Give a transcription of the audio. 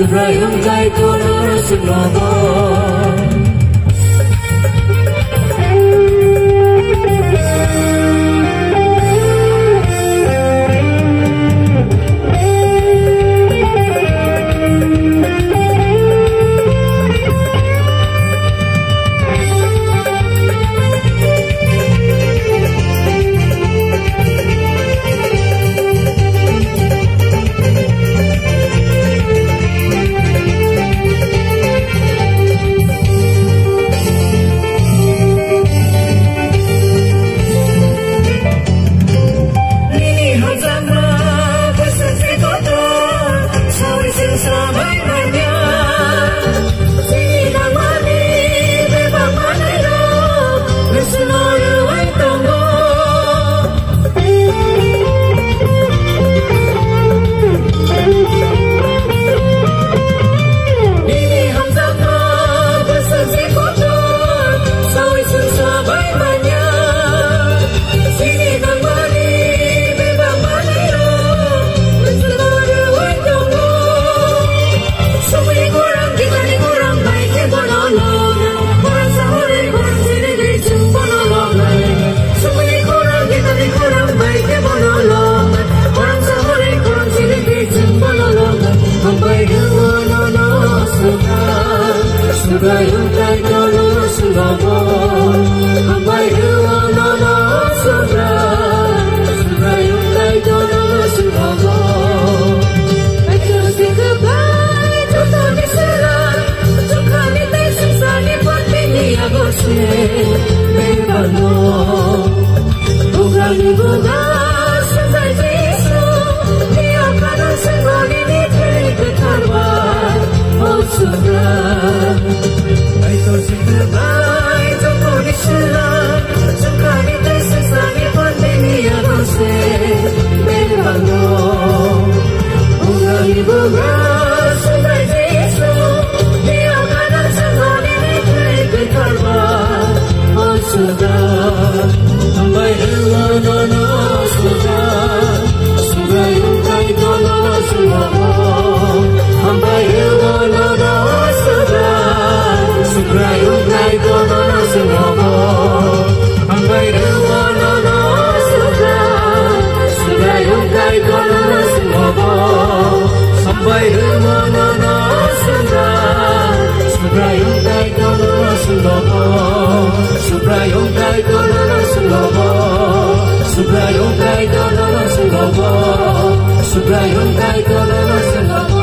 Sebrayung kai kono selobo. Sebrayung kai kono selobo, hambai dua nono sebrayung kai kono selobo. Aku singkebai, contoh ni serai, cuka ni tersisa ni pati ni agose, bebano, bukan ni bukan sensai jisu, ni akan sengoni ni ceri kekarwan, oh sebrayung. Aku singkebai, contoh ni serai, cuka ni tersisa ni pati ni agose, bebano, bukan ni bukan sensai jisu, ni akan sengoni ni ceri kekarwan, oh sebrayung. Hambai dua nono sebrayung kai kono selobo, hambai dua nono sebrayung kai kono selobo, hambai dua nono sebrayung kai kono selobo, hambai dua nono sebrayung kai kono selobo, sebrayung kai kono selobo, sebrayung kai kono selobo, sebrayung kai kono selobo.